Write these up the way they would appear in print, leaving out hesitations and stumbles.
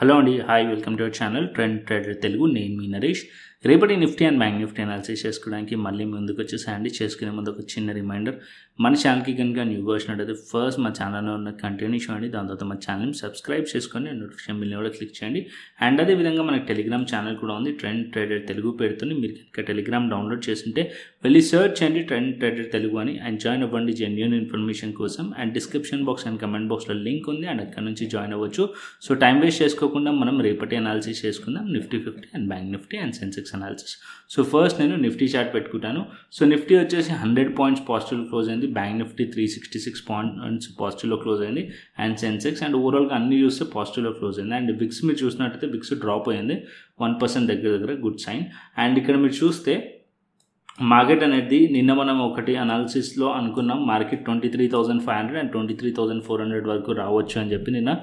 Hello అండి, hi, welcome to our channel trend trader Telugu. నేను మీ నరేష్. రేపటి Nifty and bank Nifty analysis చేసుకోవడానికి మళ్ళీ ముందుకు వచ్చేసాయండి. చేసుకునే ముందు ఒక చిన్న రిమైండర్, మన ఛానల్కి కనుక న్యూగా వచ్చినట్టయితే ఫస్ట్ మా ఛానల్లో ఉన్న కంటిన్యూ చేయండి. దాని తర్వాత మా ఛానల్ని సబ్స్క్రైబ్ చేసుకొని నోటిఫికేషన్ బిల్ని కూడా క్లిక్ చేయండి. అండ్ అదేవిధంగా మనకి టెలిగ్రామ్ ఛానల్ కూడా ఉంది, ట్రెండ్ ట్రేడర్ తెలుగు పేరుతో. మీరు కనుక టెలిగ్రామ్ డౌన్లోడ్ చేస్తుంటే వెళ్ళి సర్చ్ చేయండి ట్రెండ్ ట్రేడర్ తెలుగు అని, అండ్ జాయిన్ అవ్వండి జెన్యూన్ ఇన్ఫర్మేషన్ కోసం. And description box and comment బాక్స్లో లింక్ ఉంది, అండ్ అక్కడ నుంచి జాయిన్ అవ్వచ్చు. సో టైం వేస్ట్ చేసుకోకుండా మనం రేపటి అనాలిసిస్ చేసుకుందాం, Nifty 50 and bank Nifty and Sensex analysis. So first నేను నిఫ్టీ చార్ట్ పెట్టుకుంటాను. సో నిఫ్టీ వచ్చేసి 100 పాయింట్స్ పాజిటివ్ క్లోజ్ అయింది, బ్యాంక్ నిఫ్టీ 366 పాయింట్స్ పాజిటివ్లో క్లోజ్ అయింది, అండ్ సెన్సెక్స్ అండ్ ఓవరాల్గా అన్ని చూస్తే పాజిటివ్లో క్లోజ్ అయింది. అండ్ విక్స్ మీరు చూసినట్టయితే విక్స్ డ్రాప్ అయింది 1% దగ్గర, గుడ్ సైన్. అండ్ ఇక్కడ మీరు చూస్తే మార్కెట్ అనేది నిన్న మనం ఒకటి అనాలిసిస్లో అనుకున్నాం, మార్కెట్ 23,500 అండ్ 23,400 వరకు రావచ్చు అని చెప్పి నిన్న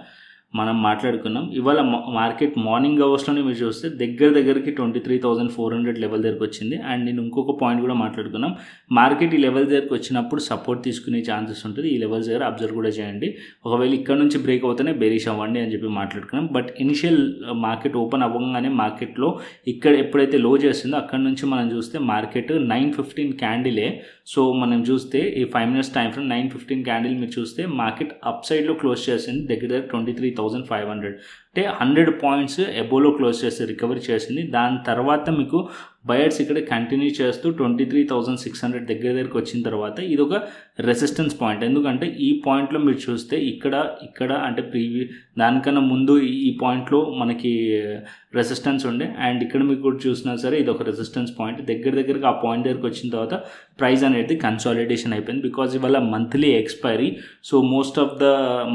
మనం మాట్లాడుకున్నాం. ఇవాళ మార్కెట్ మార్నింగ్ అవర్స్లోనే మీరు చూస్తే దగ్గరికి 23,400 లెవెల్ దగ్గరకు వచ్చింది. అండ్ నేను ఇంకొక పాయింట్ కూడా మాట్లాడుకున్నాం, మార్కెట్ ఈ లెవెల్ దగ్గరకు వచ్చినప్పుడు సపోర్ట్ తీసుకునే ఛాన్సెస్ ఉంటుంది. ఈ లెవెల్స్ దగ్గర అబ్జర్వ్ కూడా చేయండి, ఒకవేళ ఇక్కడ నుంచి బ్రేక్ అవుతేనే బేరిష్ అవ్వండి అని చెప్పి మాట్లాడుకున్నాం. బట్ ఇనిషియల్ మార్కెట్ ఓపెన్ అవ్వగానే మార్కెట్లో ఇక్కడ ఎప్పుడైతే లో చేస్తుందో అక్కడ నుంచి మనం చూస్తే మార్కెట్ 9:15 క్యాండిలే. సో మనం చూస్తే ఈ 5 minutes టైం ఫ్రేమ్ 9:15 క్యాండిల్ మీరు చూస్తే మార్కెట్ అప్ సైడ్లో క్లోజ్ చేసింది దగ్గర 23,500, అంటే 100 పాయింట్స్ ఎబోలో క్లోజ్ చేసి రికవరీ చేసింది. దాని తర్వాత మీకు బయర్స్ ఇక్కడ కంటిన్యూ చేస్తూ 23,600 దగ్గరికి వచ్చిన తర్వాత ఇది ఒక రెసిస్టెన్స్ పాయింట్. ఎందుకంటే ఈ పాయింట్లో మీరు చూస్తే ఇక్కడ అంటే దానికన్నా ముందు ఈ పాయింట్లో మనకి రెసిస్టెన్స్ ఉండే, అండ్ ఇక్కడ మీకు కూడా చూసినా సరే ఇది ఒక రెసిస్టెన్స్ పాయింట్. దగ్గరికి ఆ పాయింట్ దగ్గరికి వచ్చిన తర్వాత ప్రైస్ అనేది కన్సాలిడేషన్ అయిపోయింది. బికాజ్ ఇవాళ monthly expiry, so most of the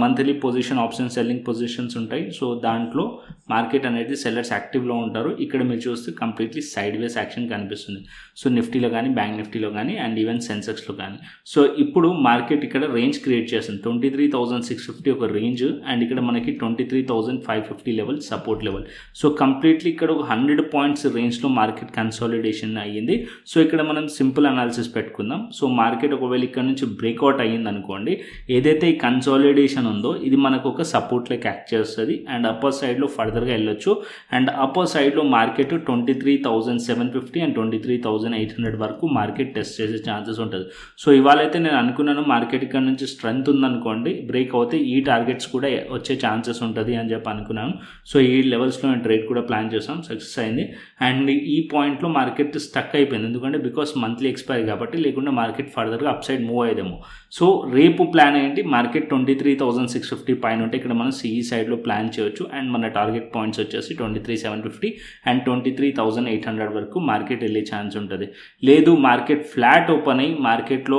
monthly position option selling positions ఉంటాయి. సో దాంట్లో మార్కెట్ అనేది సెల్లర్స్ యాక్టివ్లో ఉంటారు. ఇక్కడ మీరు చూస్తే కంప్లీట్లీ సైడ్ వేస్ యాక్షన్ కనిపిస్తుంది. సో నిఫ్టీలో కానీ బ్యాంక్ నిఫ్టీలో కానీ అండ్ ఈవెన్ సెన్సెక్స్లో కానీ. సో ఇప్పుడు మార్కెట్ ఇక్కడ రేంజ్ క్రియేట్ చేస్తుంది, 23,650 ఒక రేంజ్, అండ్ ఇక్కడ మనకి 23,550 level support level. So completely ఇక్కడ ఒక 100 పాయింట్స్ రేంజ్లో మార్కెట్ కన్సాలిడేషన్ అయ్యింది. సో ఇక్కడ మనం సింపుల్ అనాలిసిస్ పెట్టుకుందాం. సో మార్కెట్ ఒకవేళ ఇక్కడ నుంచి బ్రేక్అవుట్ అయ్యింది అనుకోండి, ఏదైతే ఈ కన్సాలిడేషన్ ఉందో ఇది మనకు ఒక సపోర్ట్ లెక్క యాక్ట్ చేస్తుంది, అండ్ అప్పర్ సైడ్లో ఫర్దర్గా వెళ్ళొచ్చు. అండ్ అప్పర్ సైడ్లో మార్కెట్ 23,750 అండ్ 23,800 వరకు మార్కెట్ టెస్ట్ చేసే ఛాన్సెస్ ఉంటుంది. సో ఇవాళ అయితే నేను అనుకున్నాను మార్కెట్ ఇక్కడ నుంచి స్ట్రెంత్ ఉందనుకోండి, బ్రేక్ అవుతే ఈ టార్గెట్స్ కూడా వచ్చే ఛాన్సెస్ ఉంటుంది అని చెప్పి అనుకున్నాను. సో ఈ లెవెల్స్లో నేను ట్రేడ్ కూడా ప్లాన్ చేసాం, సక్సెస్ అయింది. అండ్ ఈ పాయింట్లో మార్కెట్ స్టక్ అయిపోయింది, ఎందుకంటే బికాస్ మంత్లీ ఎక్స్పైరీ కాబట్టి, లేకుంటే మార్కెట్ ఫర్దర్గా అప్ సైడ్ మూవ్ అయ్యేదేమో. సో రేపు ప్లాన్ ఏంటి, మార్కెట్ 23,650 పైన ఉంటే ఇక్కడ మనం సిఈ సైడ్లో ప్లాన్ చేయొచ్చు. అండ్ మన టార్గెట్ పాయింట్స్ వచ్చేసి 23,750 అండ్ 23,800 వరకు మార్కెట్ వెళ్ళే ఛాన్స్ ఉంటుంది. లేదు మార్కెట్ ఫ్లాట్ ఓపెన్ అయ్యి మార్కెట్లో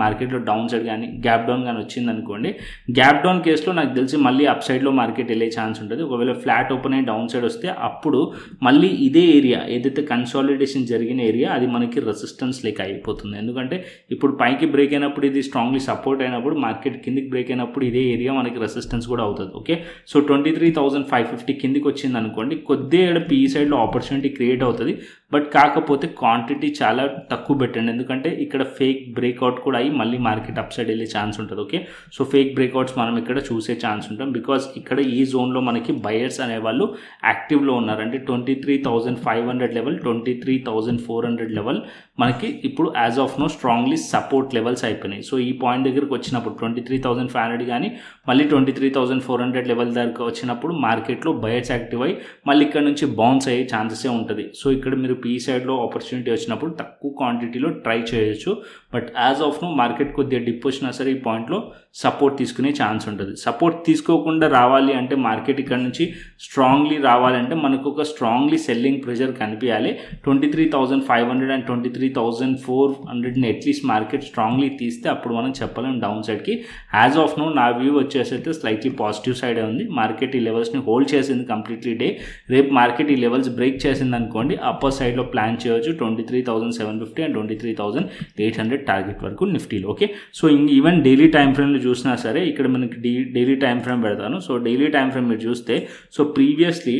మార్కెట్లో డౌన్ సైడ్ కానీ గ్యాప్ డౌన్ కానీ వచ్చింది అనుకోండి, గ్యాప్ డౌన్ కేసులో నాకు తెలిసి మళ్ళీ అప్ సైడ్లో మార్కెట్ వెళ్ళే ఛాన్స్ ఉంటుంది. ఒకవేళ ఫ్లాట్ ఓపెన్ అయ్యి డౌన్ సైడ్ వస్తే అప్పుడు మళ్ళీ ఇదే ఏరియా ఏదైతే కన్సాలిడేషన్ జరిగిన ఏరియా అది మనకి రెసిస్టెన్స్ లెక్క అయిపోతుంది. ఎందుకంటే ఇప్పుడు పైకి బ్రేక్ అయినప్పుడు ఇది స్ట్రాంగ్లీ సపోర్ట్ అయినప్పుడు, మార్కెట్ కిందికి బ్రేక్ అయినప్పుడు ఇదే ఏరియా మనకి రెసిస్టెన్స్ కూడా అవుతుంది. ఓకే, సో 23,550 కిందికి వచ్చింది అనుకోండి, కొద్దిగా పీఈ సైడ్లో ఆపర్చునిటీ క్రియేట్ అవుతుంది. బట్ కాకపోతే క్వాంటిటీ చాలా తక్కువ పెట్టండి, ఎందుకంటే ఇక్కడ ఫేక్ బ్రేక్అవుట్ కూడా అయ్యి మళ్ళీ మార్కెట్ అప్ సైడ్ వెళ్ళే ఛాన్స్ ఉంటుంది. ఓకే, సో ఫేక్ బ్రేక్అవుట్స్ మనం ఇక్కడ చూసే ఛాన్స్ ఉంటాం, బికాజ్ ఇక్కడ ఈ జోన్లో మనకి బయర్స్ అనేవాళ్ళు యాక్టివ్లో ఉన్నారు. అంటే 23,500 లెవెల్, 23,400 లెవెల్ మనకి ఇప్పుడు as of now strongly support levels అయిపోయినాయి. సో ఈ పాయింట్ దగ్గరకు వచ్చినప్పుడు 23,500 కానీ మళ్ళీ 23,400 లెవెల్ దగ్గరకు వచ్చినప్పుడు మార్కెట్లో బయర్స్ యాక్టివ్ అయ్యి మళ్ళీ ఇక్కడ నుంచి బౌన్స్ అయ్యే ఛాన్సెసే ఉంటుంది. సో ఇక్కడ మీరు పీ సైడ్లో ఆపర్చునిటీ వచ్చినప్పుడు తక్కువ క్వాంటిటీలో ట్రై చేయొచ్చు. But as of now market కొద్దిగా డిప్ వచ్చినా సరే ఈ పాయింట్లో సపోర్ట్ తీసుకునే ఛాన్స్ ఉంటుంది. సపోర్ట్ తీసుకోకుండా రావాలి అంటే, మార్కెట్ ఇక్కడ నుంచి స్ట్రాంగ్లీ రావాలంటే మనకు ఒక స్ట్రాంగ్లీ సెల్లింగ్ ప్రెషర్ కనిపించాలి. 23,500 అండ్ 23,400 అట్లీస్ట్ మార్కెట్ స్ట్రాంగ్లీ తీస్తే అప్పుడు మనం చెప్పలేం డౌన్ సైడ్కి. యాజ్ ఆఫ్ నో నా వ్యూ వచ్చేసి అయితే స్లైట్లీ పాజిటివ్ సైడే ఉంది. మార్కెట్ ఈ లెవెల్స్ని హోల్డ్ చేసింది కంప్లీట్లీ డే. రేపు మార్కెట్ ఈ లెవెల్స్ బ్రేక్ చేసింది అనుకోండి, అప్పర్ సైడ్లో ప్లాన్ చేయొచ్చు 23,750 అండ్ 23,800 టార్గెట్ వరకు నిఫ్టీలో. Okay, so even daily time ఫ్రేమ్లో చూసినా సరే ఇక్కడ మనకి డైలీ టైం ఫ్రేమ్ పెడతాను. సో డైలీ టైం ఫ్రేమ్ మీరు చూస్తే, సో ప్రీవియస్లీ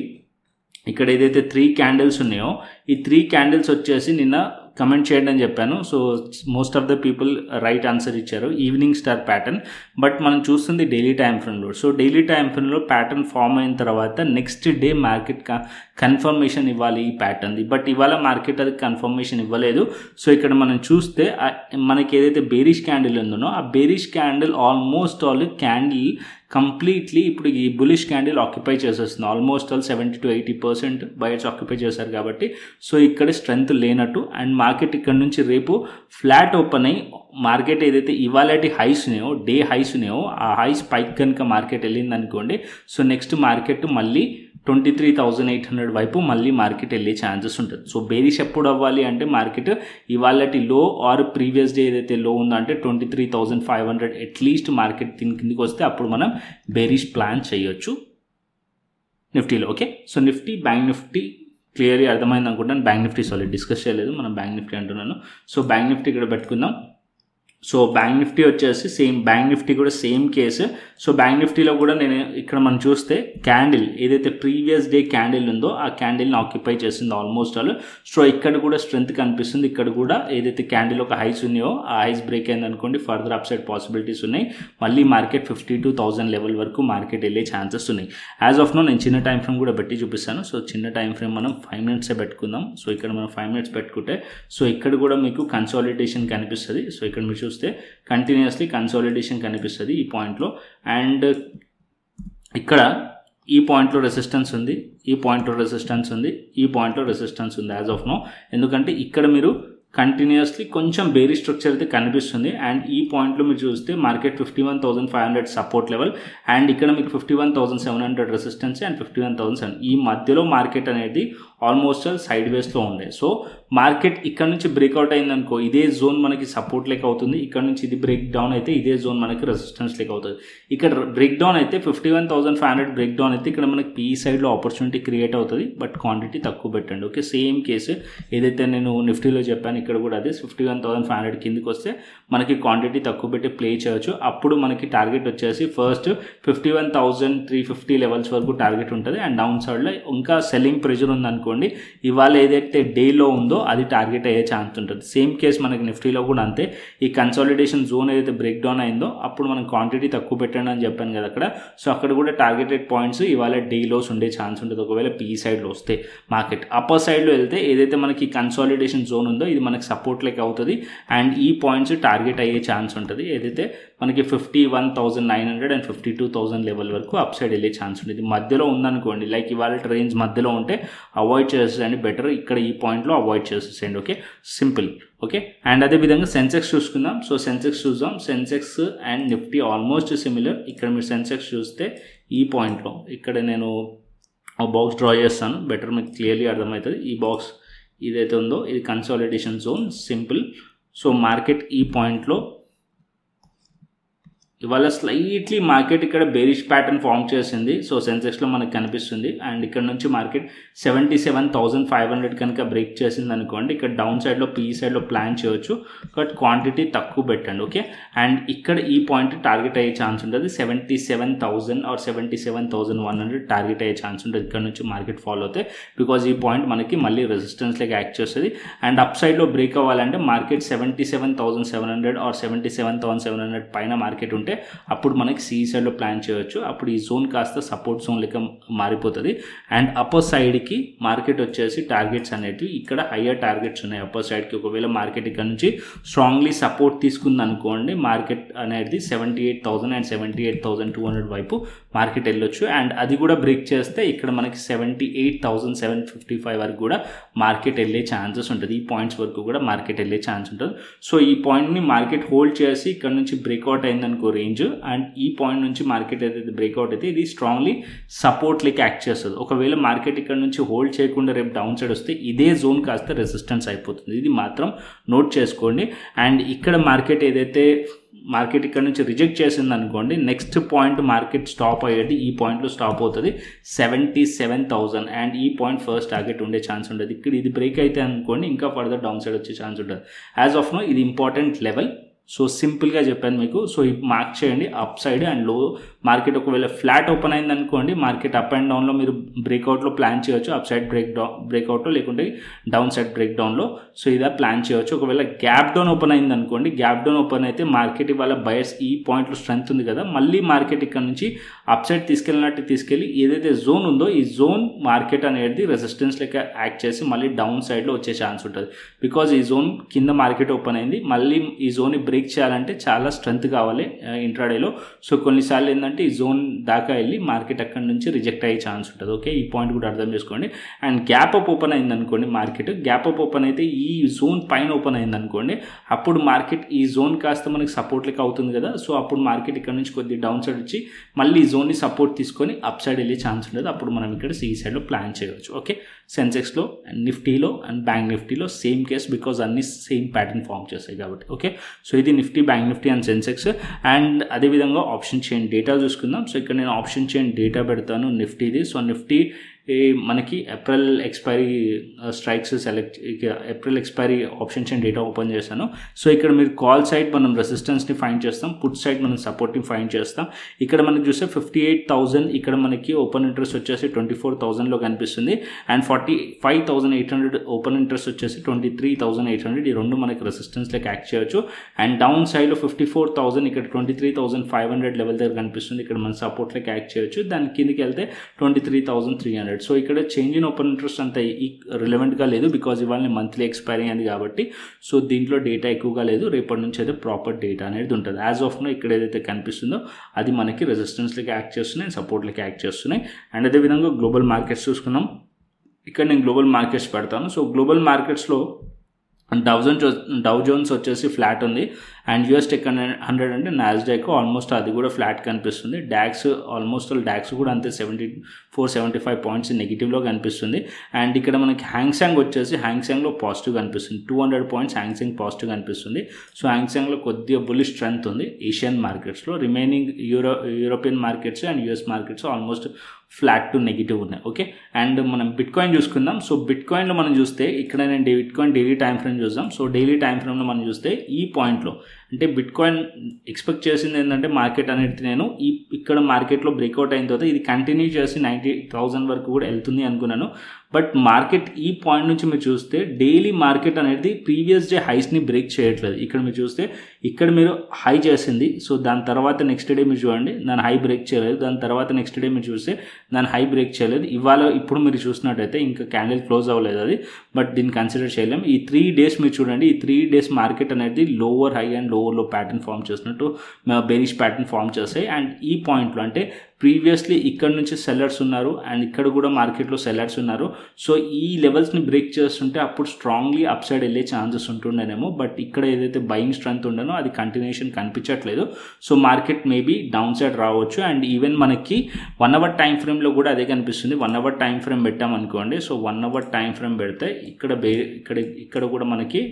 ఇక్కడ ఏదైతే 3 క్యాండిల్స్ ఉన్నాయో ఈ 3 క్యాండిల్స్ వచ్చేసి నిన్న కమెంట్ చేయండి అని చెప్పాను. So most of the people right answer ఇచ్చారు, ఈవినింగ్ స్టార్ ప్యాటర్న్. బట్ మనం చూస్తుంది డైలీ టైం ఫ్రేమ్లో. సో డైలీ టైం ఫ్రేమ్లో ప్యాటర్న్ ఫామ్ అయిన తర్వాత నెక్స్ట్ డే మార్కెట్ కన్ఫర్మేషన్ ఇవ్వాలి ఈ ప్యాటర్న్ది. బట్ ఇవాళ మార్కెట్ అది కన్ఫర్మేషన్ ఇవ్వలేదు. సో ఇక్కడ మనం చూస్తే మనకి ఏదైతే బేరిష్ క్యాండిల్ ఉందో ఆ bearish candle almost all candle completely ఇప్పుడు ఈ బులిష్ క్యాండిల్ ఆక్యుపై చేసేస్తుంది. Almost all 70 to 80% buyers occupy చేశారు కాబట్టి సో ఇక్కడ స్ట్రెంత్ లేనట్టు. అండ్ మార్కెట్ ఇక్కడ నుంచి రేపు ఫ్లాట్ ఓపెన్ అయ్యి మార్కెట్ ఏదైతే ఇవాళటి హైస్ ఉన్నాయో డే హైస్ ఉన్నాయో ఆ హైస్ పైకి కనుక మార్కెట్ వెళ్ళింది అనుకోండి, సో నెక్స్ట్ మార్కెట్ మళ్ళీ 23,800 వైపు మళ్ళీ మార్కెట్ వెళ్ళే ఛాన్సెస్ ఉంటుంది. సో బేరిష్ ఎప్పుడు అవ్వాలి అంటే మార్కెట్ ఇవాళటి లో ఆర్ ప్రీవియస్ డే ఏదైతే లో ఉందో అంటే 23,500 అట్లీస్ట్ మార్కెట్ దీని కిందికి వస్తే అప్పుడు మనం బేరిష్ ప్లాన్ చేయొచ్చు నిఫ్టీలో. Okay, so Nifty bank Nifty క్లియర్గా అర్థమైంది అనుకుంటాను. బ్యాంక్ నిఫ్టీ సారీ డిస్కస్ చేయలేదు, మనం బ్యాంక్ నిఫ్టీ అంటున్నాను. సో బ్యాంక్ నిఫ్టీ ఇక్కడ పెట్టుకుందాం. సో బ్యాంక్ నిఫ్టీ వచ్చేసి సేమ్, బ్యాంక్ నిఫ్టీ కూడా సేమ్ కేసు. సో బ్యాంక్ నిఫ్టీలో కూడా నేను ఇక్కడ మనం చూస్తే క్యాండిల్ ఏదైతే ప్రీవియస్ డే క్యాండిల్ ఉందో ఆ క్యాండిల్ని ఆక్యుపై చేసింది ఆల్మోస్ట్ ఆల్. సో ఇక్కడ కూడా స్ట్రెంత్ కనిపిస్తుంది. ఇక్కడ కూడా ఏదైతే క్యాండిల్ ఒక హైస్ ఉన్నాయో ఆ హైస్ బ్రేక్ అయింది అనుకోండి, ఫర్దర్ అప్ సైడ్ పాసిబిలిటీస్ ఉన్నాయి. మళ్ళీ మార్కెట్ 52,000 లెవెల్ వరకు మార్కెట్ వెళ్ళే ఛాన్సెస్ ఉన్నాయి. యాజ్ ఆఫ్ నో నేను చిన్న టైం ఫ్రేమ్ కూడా పెట్టి చూపిస్తాను. సో చిన్న టైం ఫ్రేమ్ మనం 5 minutes పెట్టుకుందాం. సో ఇక్కడ మనం 5 minutes పెట్టుకుంటే సో ఇక్కడ కూడా మీకు కన్సాలిడేషన్ కనిపిస్తుంది. సో ఇక్కడ మీరు చూస్తే కంటిన్యూస్లీ కన్సాలిడేషన్ కనిపిస్తుంది ఈ పాయింట్లో. అండ్ ఇక్కడ ఈ పాయింట్లో రెసిస్టెన్స్ ఉంది, ఈ పాయింట్లో రెసిస్టెన్స్ ఉంది, ఈ పాయింట్లో రెసిస్టెన్స్ ఉంది యాజ్ ఆఫ్ నో. ఎందుకంటే ఇక్కడ మీరు కంటిన్యూస్లీ కొంచెం బేరీ స్ట్రక్చర్ అయితే కనిపిస్తుంది. అండ్ ఈ పాయింట్లో మీరు చూస్తే మార్కెట్ 51,500 సపోర్ట్ లెవెల్ అండ్ ఇక్కడ మీకు 51,700 రెసిస్టెన్స్ అండ్ 51,700 ఈ మధ్యలో మార్కెట్ అనేది ఆల్మోస్ట్ సైడ్ వేస్లో ఉండే. సో మార్కెట్ ఇక్కడ నుంచి బ్రేక్అవుట్ అయిందనుకో ఇదే జోన్ మనకి సపోర్ట్ లెక్క అవుతుంది, ఇక్కడ నుంచి ఇది బ్రేక్ డౌన్ అయితే ఇదే జోన్ మనకి రెసిస్టెన్స్ లెక్క అవుతుంది. ఇక్కడ బ్రేక్ డౌన్ అయితే 51,500 బ్రేక్ డౌన్ అయితే ఇక్కడ మనకి పీ సైడ్లో ఆపర్చునిటీ క్రియేట్ అవుతుంది. బట్ క్వాంటిటీ తక్కువ పెట్టండి. ఓకే, సేమ్ కేసు ఏదైతే నేను నిఫ్టీలో చెప్పాను ఇక్కడ కూడా అదే 51,500 కిందికి వస్తే మనకి క్వాంటిటీ తక్కువ పెట్టి ప్లే చేయొచ్చు. అప్పుడు మనకి టార్గెట్ వచ్చేసి ఫస్ట్ 51,350 లెవెల్స్ వరకు టార్గెట్ ఉంటుంది. అండ్ డౌన్ సైడ్లో ఇంకా సెల్లింగ్ ప్రెషర్ ఉందనుకోండి ఇవాళ ఏదైతే డేలో ఉందో అది టార్గెట్ అయ్యే ఛాన్స్ ఉంటుంది. సేమ్ కేసు మనకి నిఫ్టీలో కూడా అంతే. ఈ కన్సాలిడేషన్ జోన్ ఏదైతే బ్రేక్ డౌన్ అయిందో అప్పుడు మనం క్వాంటిటీ తక్కువ పెట్టండి అని చెప్పాను కదా అక్కడ. సో అక్కడ కూడా టార్గెటెడ్ పాయింట్స్ ఇవాళ డేలోస్ ఉండే ఛాన్స్ ఉంటుంది. ఒకవేళ పీ సైడ్లో వస్తే మార్కెట్ అప్పర్ సైడ్లో వెళ్తే ఏదైతే మనకి కన్సాలిడేషన్ జోన్ ఉందో ఇది మనకి సపోర్ట్ లెక్క అవుతుంది. అండ్ ఈ పాయింట్స్ టార్గెట్ అయ్యే ఛాన్స్ ఉంటుంది. ఏదైతే మనకి 51,900 అండ్ 52,000 లెవెల్ వరకు అప్ సైడ్ వెళ్ళే ఛాన్స్ ఉంటుంది. మధ్యలో ఉందనుకోండి లైక్ ఇవాళ రేంజ్ మధ్యలో ఉంటే అవాయిడ్ చేసేయండి బెటర్. ఇక్కడ ఈ పాయింట్లో అవాయిడ్ చేసేసేయండి. Okay, simple. ఓకే, అండ్ అదేవిధంగా సెన్సెక్స్ చూసుకుందాం. సో సెన్సెక్స్ చూద్దాం. Sensex and Nifty almost similar. ఇక్కడ మీరు సెన్సెక్స్ చూస్తే ఈ పాయింట్లో ఇక్కడ నేను బాక్స్ డ్రా చేస్తాను, బెటర్ మీకు క్లియర్లీ అర్థమవుతుంది. ఈ బాక్స్ ఇదైతే ఉందో ఇది consolidation zone, simple. So market ఈ పాయింట్లో ఇవాళ స్లైట్లీ మార్కెట్ ఇక్కడ బేరిష్ ప్యాటర్న్ ఫామ్ చేసింది. సో సెన్సెక్స్లో మనకు కనిపిస్తుంది. అండ్ ఇక్కడ నుంచి మార్కెట్ 77,500 కనుక బ్రేక్ చేసింది అనుకోండి ఇక్కడ డౌన్ సైడ్లో పీ సైడ్లో ప్లాన్ చేయొచ్చు. బట్ క్వాంటిటీ తక్కువ పెట్టండి. ఓకే, అండ్ ఇక్కడ ఈ పాయింట్ టార్గెట్ అయ్యే ఛాన్స్ ఉంటుంది. 77,000 ఆర్ 77,100 టార్గెట్ అయ్యే ఛాన్స్ ఉంటుంది ఇక్కడ నుంచి మార్కెట్ ఫాలో అవుతే. బికాజ్ ఈ పాయింట్ మనకి మళ్ళీ రెసిస్టెన్స్ లెక్క యాక్ట్ చేస్తుంది. అండ్ అప్ సైడ్లో బ్రేక్ అవ్వాలంటే మార్కెట్ 77,700 ఆర్ 77,700 పైన మార్కెట్ ఉంటే అప్పుడు మనకి సి సైడ్లో ప్లాన్ చేయొచ్చు. అప్పుడు ఈ జోన్ కాస్త సపోర్ట్ జోన్ లెక్క మారిపోతుంది. అండ్ అప్పర్ సైడ్కి మార్కెట్ వచ్చేసి టార్గెట్స్ అనేటివి ఇక్కడ హయ్యర్ టార్గెట్స్ ఉన్నాయి అప్పర్ సైడ్కి. ఒకవేళ మార్కెట్ ఇక్కడ నుంచి స్ట్రాంగ్లీ సపోర్ట్ తీసుకుంది అనుకోండి మార్కెట్ అనేది 78,000 అండ్ 78,200 వైపు మార్కెట్ వెళ్ళొచ్చు. అండ్ అది కూడా బ్రేక్ చేస్తే ఇక్కడ మనకి 78,755 వరకు కూడా మార్కెట్ వెళ్ళే ఛాన్సెస్ ఉంటుంది. ఈ పాయింట్స్ వరకు కూడా మార్కెట్ వెళ్ళే ఛాన్స్ ఉంటుంది. సో ఈ పాయింట్ని మార్కెట్ హోల్డ్ చేసి ఇక్కడ నుంచి బ్రేక్అవుట్ అయిందనుకో రేంజ్, అండ్ ఈ పాయింట్ నుంచి మార్కెట్ ఏదైతే బ్రేక్అవుట్ అయితే ఇది స్ట్రాంగ్లీ సపోర్ట్ లెక్క యాక్ట్ చేస్తుంది. ఒకవేళ మార్కెట్ ఇక్కడ నుంచి హోల్డ్ చేయకుండా రేపు డౌన్ సైడ్ వస్తే ఇదే జోన్ కాస్త రెసిస్టెన్స్ అయిపోతుంది. ఇది మాత్రం నోట్ చేసుకోండి. అండ్ ఇక్కడ మార్కెట్ ఏదైతే మార్కెట్ ఇక్కడ నుంచి రిజెక్ట్ చేసింది అనుకోండి నెక్స్ట్ పాయింట్ మార్కెట్ స్టాప్ అయ్యేది ఈ పాయింట్లో స్టాప్ అవుతుంది 77,000. అండ్ ఈ పాయింట్ ఫస్ట్ టార్గెట్ ఉండే ఛాన్స్ ఉంటుంది. ఇక్కడ ఇది బ్రేక్ అయితే అనుకోండి ఇంకా ఫర్దర్ డౌన్ సైడ్ వచ్చే ఛాన్స్ ఉంటుంది. యాజ్ ఆఫ్ నో ఇది ఇంపార్టెంట్ లెవెల్. సో సింపుల్గా చెప్పాను మీకు. సో మార్క్ చేయండి అప్ సైడ్ అండ్ లో మార్కెట్ ఒకవేళ ఫ్లాట్ ఓపెన్ అయింది అనుకోండి, మార్కెట్ అప్ అండ్ డౌన్లో మీరు బ్రేక్అవుట్లో ప్లాన్ చేయొచ్చు, అప్ సైడ్ బ్రేక్అవుట్లో లేకుంటే డౌన్ సైడ్ బ్రేక్ డౌన్లో. సో ఇదా ప్లాన్ చేయవచ్చు. ఒకవేళ గ్యాప్ డౌన్ ఓపెన్ అయింది అనుకోండి, గ్యాప్ డౌన్ ఓపెన్ అయితే మార్కెట్ ఇవాళ బయర్స్ ఈ పాయింట్లో స్ట్రెంత్ ఉంది కదా, మళ్ళీ మార్కెట్ ఇక్కడ నుంచి అప్ సైడ్ తీసుకెళ్ళి ఏదైతే జోన్ ఉందో ఈ జోన్ మార్కెట్ అనేది రెసిస్టెన్స్ లెక్క యాక్ట్ చేసి మళ్ళీ డౌన్ సైడ్లో వచ్చే ఛాన్స్ ఉంటుంది. బికాజ్ ఈ జోన్ కింద మార్కెట్ ఓపెన్ అయింది, మళ్ళీ ఈ జోన్ని బ్రేక్ చేయాలంటే చాలా స్ట్రెంత్ కావాలి ఇంట్రాడేలో. సో కొన్నిసార్లు ఏంటంటే ఈ జోన్ దాకా వెళ్ళి మార్కెట్ అక్కడ నుంచి రిజెక్ట్ అయ్యే ఛాన్స్ ఉంటుంది. ఓకే, ఈ పాయింట్ కూడా అర్థం చేసుకోండి. అండ్ గ్యాప్ అప్ ఓపెన్ అయింది అనుకోండి, మార్కెట్ గ్యాప్ అప్ ఓపెన్ అయితే ఈ జోన్ పైన ఓపెన్ అయింది అనుకోండి, అప్పుడు మార్కెట్ ఈ జోన్ కాస్త మనకి సపోర్ట్ లెక్క అవుతుంది కదా. సో అప్పుడు మార్కెట్ ఇక్కడ నుంచి కొద్దిగా డౌన్ సైడ్ వచ్చి మళ్ళీ ఈ జోన్ని సపోర్ట్ తీసుకొని అప్ సైడ్ వెళ్ళే ఛాన్స్ ఉంటుంది. అప్పుడు మనం ఇక్కడ సి సైడ్లో ప్లాన్ చేయవచ్చు. ఓకే, సెన్సెక్స్లో అండ్ నిఫ్టీలో అండ్ బ్యాంక్ నిఫ్టీలో సేమ్ కేస్, బికాజ్ అన్ని సేమ్ ప్యాటర్న్ ఫామ్ చేస్తాయి కాబట్టి. ఓకే, సో ఇది Nifty, bank Nifty and Sensex. And అదేవిధంగా ఆప్షన్ చైన్ డేటా చూసుకుందాం. సో ఇక్కడ నేను ఆప్షన్ చైన్ డేటా పెడతాను నిఫ్టీది. సో నిఫ్టీ మనకి April expiry strikes April expiry option chain data open చేశాను. సో ఇక్కడ మీరు కాల్ సైడ్ మనం రెసిస్టెన్స్ని ఫైండ్ చేస్తాం, పుట్ సైడ్ మనం సపోర్ట్ని ఫైండ్ చేస్తాం. ఇక్కడ మనకి చూస్తే 58,000, ఇక్కడ మనకి ఓపెన్ ఇంట్రెస్ట్ వచ్చేసి 24,000లో కనిపిస్తుంది. అండ్ 45,800 ఓపెన్ ఇంట్రెస్ట్ వచ్చేసి 23,800. ఈ రెండు మనకి రెసిస్టెన్స్ లెక్క యాక్ట్ చేయొచ్చు. అండ్ డౌన్ సైడ్లో 54,000, ఇక్కడ 23,500 లెవెల్ దగ్గర కనిపిస్తుంది. ఇక్కడ మన సపోర్ట్ లెక్క యాక్ట్ చేయొచ్చు. దాని కిందకి వెళ్తే 23,300. సో ఇక్కడ చేంజ్ ఇన్ ఓపెన్ ఇంట్రెస్ట్ అంత రిలవెంట్గా లేదు, బికాజ్ ఇవాళ మంత్లీ ఎక్స్పైరీ అయింది కాబట్టి. సో దీంట్లో డేటా ఎక్కువగా లేదు, రేపటి నుంచి అయితే ప్రాపర్ డేటా అనేది ఉంటుంది. యాజ్ ఆఫ్ నో ఇక్కడ ఏదైతే కనిపిస్తుందో అది మనకి రెసిస్టెన్స్ లెక్క యాక్ట్ చేస్తున్నాయి, సపోర్ట్ లెక్క యాక్ట్ చేస్తున్నాయి. అండ్ అదేవిధంగా గ్లోబల్ మార్కెట్స్ చూసుకున్నాం. ఇక్కడ నేను గ్లోబల్ మార్కెట్స్ పెడతాను. సో గ్లోబల్ మార్కెట్స్లో డౌ జోన్స్ వచ్చేసి ఫ్లాట్ ఉంది. అండ్ యూఎస్ టెక్ 100 అంటే నాస్డాక్ ఆల్మోస్ట్ అది కూడా ఫ్లాట్ కనిపిస్తుంది. డాక్స్ ఆల్మోస్ట్ డాక్స్ కూడా అంతే 74-75 పాయింట్స్ నెగిటివ్లో కనిపిస్తుంది. అండ్ ఇక్కడ మనకి హ్యాంగ్సాంగ్ వచ్చేసి హ్యాంగ్సాంగ్లో పాజిటివ్ కనిపిస్తుంది, 200 పాయింట్స్ హ్యాంగ్సాంగ్ పాజిటివ్ కనిపిస్తుంది. సో హ్యాంగ్సాంగ్లో కొద్దిగా బుల్లిష్ స్ట్రెంత్ ఉంది ఏషియన్ మార్కెట్స్లో. Remaining European markets and US markets almost flat to negative ఉన్నాయి. ఓకే, అండ్ మనం బిట్ కాయిన్ చూసుకుందాం. సో బిట్ కాయిన్లో మనం చూస్తే ఇక్కడ నేను bit coin daily time frame చూద్దాం. సో డైలీ టైం ఫ్రేమ్లో మనం చూస్తే ఈ పాయింట్లో అంటే బిట్ కాయిన్ ఎక్స్పెక్ట్ చేసింది ఏంటంటే మార్కెట్ అనేది నేను ఇక్కడ మార్కెట్లో బ్రేక్అవుట్ అయిన తర్వాత ఇది కంటిన్యూ చేసి 90,000 వరకు కూడా వెళ్తుంది అనుకున్నాను. బట్ మార్కెట్ ఈ పాయింట్ నుంచి మీరు చూస్తే డైలీ మార్కెట్ అనేది ప్రీవియస్ డే హైస్ని బ్రేక్ చేయట్లేదు. ఇక్కడ మీరు చూస్తే ఇక్కడ మీరు హై చేసింది, సో దాని తర్వాత నెక్స్ట్ డే మీరు చూడండి దాని హై బ్రేక్ చేయలేదు. దాని తర్వాత నెక్స్ట్ డే మీరు చూస్తే దాని హై బ్రేక్ చేయలేదు. ఇప్పుడు మీరు చూసినట్టయితే ఇంకా క్యాండిల్ క్లోజ్ అవ్వలేదు అది, బట్ దీన్ని కన్సిడర్ చేయలేం. ఈ 3 డేస్ మీరు చూడండి, ఈ 3 డేస్ మార్కెట్ అనేది lower high and lower low pattern form చేసినట్టు బేరిష్ ప్యాటర్న్ ఫామ్ చేస్తాయి. అండ్ ఈ పాయింట్లో అంటే ప్రీవియస్లీ ఇక్కడ నుంచి సెల్లర్స్ ఉన్నారు అండ్ ఇక్కడ కూడా మార్కెట్లో సెల్లర్స్ ఉన్నారు. సో ఈ లెవెల్స్ని బ్రేక్ చేస్తుంటే అప్పుడు స్ట్రాంగ్లీ అప్ సైడ్ వెళ్ళే ఛాన్సెస్ ఉంటుండేనేమో. బట్ ఇక్కడ ఏదైతే బయింగ్ స్ట్రెంత్ ఉండనో అది కంటిన్యూషన్ కనిపించట్లేదు. So market maybe down side రావచ్చు. అండ్ ఈవెన్ మనకి 1 అవర్ టైం ఫ్రేమ్లో కూడా అదే కనిపిస్తుంది. 1 అవర్ టైం ఫ్రేమ్ పెట్టామనుకోండి, సో 1 అవర్ టైం ఫ్రేమ్ పెడితే ఇక్కడ కూడా మనకి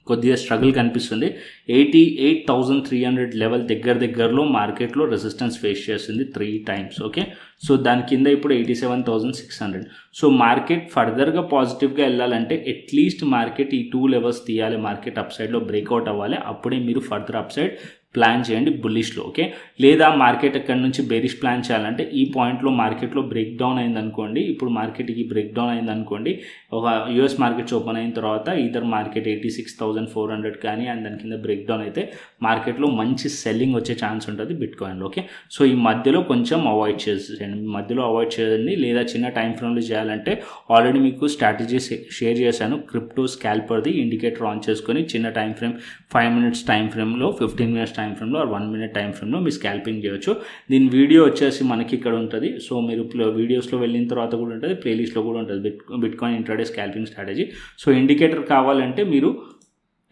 కొద్దిగా స్ట్రగుల్ కనిపిస్తుంది. 88,300 లెవెల్ దగ్గరలో మార్కెట్లో రెసిస్టెన్స్ ఫేస్ చేసింది 3 టైమ్స్. ఓకే, సో దాని కింద ఇప్పుడు 87,600. సో మార్కెట్ ఫర్దర్గా పాజిటివ్గా వెళ్ళాలంటే అట్లీస్ట్ మార్కెట్ ఈ 2 లెవెల్స్ తీయాలి, మార్కెట్ అప్ సైడ్లో బ్రేక్అవుట్ అవ్వాలి. అప్పుడే మీరు ఫర్దర్ అప్ సైడ్ ప్లాన్ చేయండి బుల్లిష్లో. ఓకే, లేదా మార్కెట్ ఎక్కడ నుంచి బేరిష్ ప్లాన్ చేయాలంటే ఈ పాయింట్లో మార్కెట్లో బ్రేక్ డౌన్ అయిందనుకోండి, ఇప్పుడు మార్కెట్కి బ్రేక్ డౌన్ అయిందనుకోండి, ఒక యూఎస్ మార్కెట్స్ ఓపెన్ అయిన తర్వాత ఇద్దరు మార్కెట్ 86,400 కానీ అండ్ దాని కింద బ్రేక్ డౌన్ అయితే మార్కెట్లో మంచి సెల్లింగ్ వచ్చే ఛాన్స్ ఉంటుంది బిట్ కాయిన్లో. ఓకే, సో ఈ మధ్యలో కొంచెం అవాయిడ్ చేయండి, లేదా చిన్న టైం ఫ్రేమ్లో చేయాలంటే ఆల్రెడీ మీకు స్ట్రాటజీ షేర్ చేశాను. క్రిప్టో స్కాల్పర్ది ఇండికేటర్ ఆన్ చేసుకొని చిన్న టైం ఫ్రేమ్ 5 minutes టైం ఫ్రేమ్లో, 15 minutes టైం ఫ్రేమ్లో ఆర్ 1 minute టైం ఫ్రేమ్లో మీరు స్కాల్పింగ్ చేయొచ్చు. దీని వీడియో వచ్చేసి మనకి ఇక్కడ ఉంటుంది. సో మీరు వీడియోస్లో వెళ్ళిన తర్వాత కూడా ఉంటుంది, ప్లేలిస్ట్లో కూడా ఉంటుంది bit coin intraday scalping strategy. So indicator కావాలంటే మీరు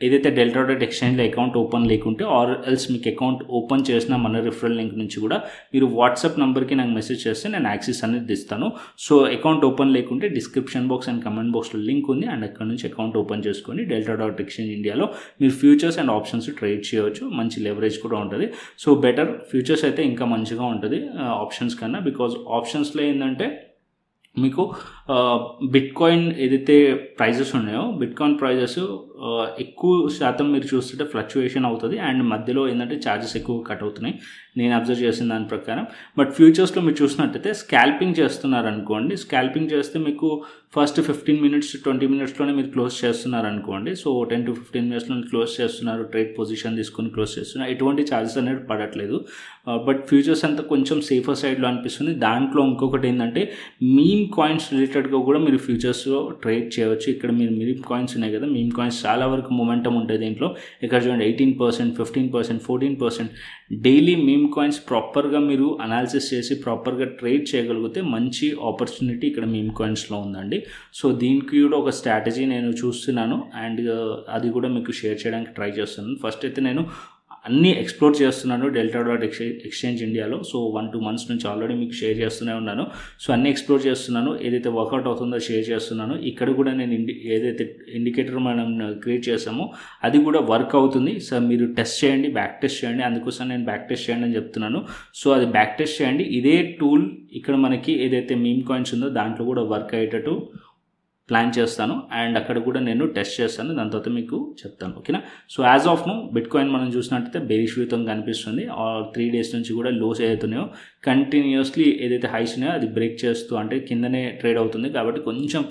ఏదైతే డెల్టా.డాట్ ఎక్స్చేంజ్లో అకౌంట్ ఓపెన్ లేకుంటే ఆర్ ఎల్స్ మీకు అకౌంట్ ఓపెన్ చేసిన మన రిఫరల్ లింక్ నుంచి కూడా మీరు వాట్సాప్ నెంబర్కి నాకు మెసేజ్ చేస్తే నేను యాక్సెస్ అనేది ఇస్తాను. సో అకౌంట్ ఓపెన్ లేకుంటే డిస్క్రిప్షన్ బాక్స్ అండ్ కమెంట్ బాక్స్లో లింక్ ఉంది, అండ్ అక్కడ నుంచి అకౌంట్ ఓపెన్ చేసుకొని డెల్టా.డాట్ ఎక్స్చేంజ్ ఇండియాలో మీరు ఫ్యూచర్స్ అండ్ ఆప్షన్స్ ట్రేడ్ చేయవచ్చు. మంచి లెవరేజ్ కూడా ఉంటుంది. సో బెటర్ ఫ్యూచర్స్ అయితే ఇంకా మంచిగా ఉంటుంది ఆప్షన్స్ కన్నా, బికాజ్ ఆప్షన్స్లో ఏంటంటే మీకు బిట్ కాయిన్ ఏదైతే ప్రైజెస్ ఉన్నాయో బిట్ కాయిన్ ప్రైజెస్ ఎక్కువ శాతం మీరు చూస్తుంటే ఫ్లక్చుయేషన్ అవుతుంది అండ్ మధ్యలో ఏంటంటే ఛార్జెస్ ఎక్కువ కట్ అవుతున్నాయి. నేను అబ్జర్వ్ చేసిన దాని ప్రకారం. బట్ ఫ్యూచర్స్లో మీరు చూసినట్టయితే స్కాల్పింగ్ చేస్తున్నారు అనుకోండి, స్కాల్పింగ్ చేస్తే మీకు ఫస్ట్ 15 minutes 20 minutesలోనే మీరు క్లోజ్ చేస్తున్నారు అనుకోండి. సో 10 to 15 minutesలో క్లోజ్ చేస్తున్నారు, ట్రేడ్ పొజిషన్ తీసుకొని క్లోజ్ చేస్తున్నారు, ఎటువంటి ఛార్జెస్ అనేది పడట్లేదు. బట్ ఫ్యూచర్స్ అంతా కొంచెం సేఫర్ సైడ్లో అనిపిస్తుంది. దాంట్లో ఇంకొకటి ఏంటంటే మీమ్ కాయిన్స్ రిలేటెడ్గా కూడా మీరు ఫ్యూచర్స్లో ట్రేడ్ చేయవచ్చు. ఇక్కడ మీరు మీమ్ కాయిన్స్ ఉన్నాయి కదా, మీమ్ కాయిన్స్ చాలా వరకు మొమెంటం ఉంటుంది దీంట్లో. ఇక్కడ చూడండి 18%, 15%, 14%. డైలీ మీమ్ కాయిన్స్ ప్రాపర్గా మీరు అనాలిసిస్ చేసి ప్రాపర్గా ట్రేడ్ చేయగలిగితే మంచి ఆపర్చునిటీ ఇక్కడ మీమ్ కాయిన్స్లో ఉందండి. సో దీనికి కూడా ఒక స్ట్రాటజీ నేను చూస్తున్నాను అండ్ అది కూడా మీకు షేర్ చేయడానికి ట్రై చేస్తున్నాను. ఫస్ట్ అయితే నేను అన్నీ ఎక్స్ప్లోర్ చేస్తున్నాను డెల్టా డాట్ ఎక్స్చేంజ్ ఇండియాలో. సో 1-2 months నుంచి ఆల్రెడీ మీకు షేర్ చేస్తూనే ఉన్నాను. సో అన్నీ ఎక్స్ప్లోర్ చేస్తున్నాను, ఏదైతే వర్కౌట్ అవుతుందో షేర్ చేస్తున్నాను. ఇక్కడ కూడా నేను ఏదైతే ఇండికేటర్ మనం క్రియేట్ చేసామో అది కూడా వర్క్ అవుతుంది. సో మీరు టెస్ట్ చేయండి, బ్యాక్ టెస్ట్ చేయండి. అందుకోసం నేను బ్యాక్ టెస్ట్ చేయండి అని చెప్తున్నాను. సో అది బ్యాక్ టెస్ట్ చేయండి. ఇదే టూల్ ఇక్కడ మనకి ఏదైతే మీమ్ కాయిన్స్ ఉందో దాంట్లో కూడా వర్క్ అయ్యేటట్టు ప్లాన్ చేస్తాను అండ్ అక్కడ కూడా నేను టెస్ట్ చేస్తాను, దాని తర్వాత మీకు చెప్తాను. ఓకేనా. So as of now bitcoin మనం చూసినట్టయితే బేరిష్ వ్యూతో కనిపిస్తుంది. 3 days నుంచి కూడా లోస్ ఏదైతున్నాయో కంటిన్యూస్లీ ఏదైతే హైస్ ఉన్నాయో అది బ్రేక్ చేస్తూ అంటే కిందనే ట్రేడ్ అవుతుంది. కాబట్టి కొంచెం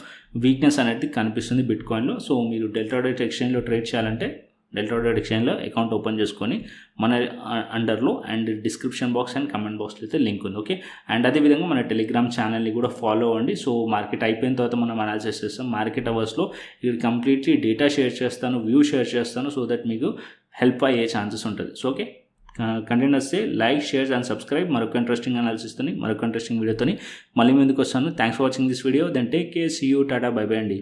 వీక్నెస్ అనేది కనిపిస్తుంది బిట్ కాయిన్లో. సో మీరు డెల్టా డాట్ ఎక్స్చేంజ్లో ట్రేడ్ చేయాలంటే డెల్టా డాట్ ఎక్స్చేంజ్లో అకౌంట్ ఓపెన్ చేసుకొని మన అండర్లో and description box and comment బాక్స్లో అయితే లింక్ ఉంది. ఓకే. అండ్ అదేవిధంగా మన టెలిగ్రామ్ ఛానల్ని కూడా ఫాలో అవ్వండి. సో మార్కెట్ అయిపోయిన తర్వాత మనం అనాలిసిస్ చేస్తాం. మార్కెట్ అవర్స్లో ఇక్కడ కంప్లీట్లీ డేటా షేర్ చేస్తాను, వ్యూ షేర్ చేస్తాను, సో దట్ మీకు హెల్ప్ అయ్యే ఛాన్సెస్ ఉంటుంది. సో ఓకే, కంటెంట్ వస్తే లైక్, షేర్ అండ్ సబ్స్క్రైబ్. మరొక ఇంట్రెస్టింగ్ అనాలిసిస్తోని మరొక ఇంట్రెస్టింగ్ వీడియోతోని మళ్ళీ ముందుకు వస్తాను. Thanks for watching this video. Then take care, see you, tata, bye bye అండి.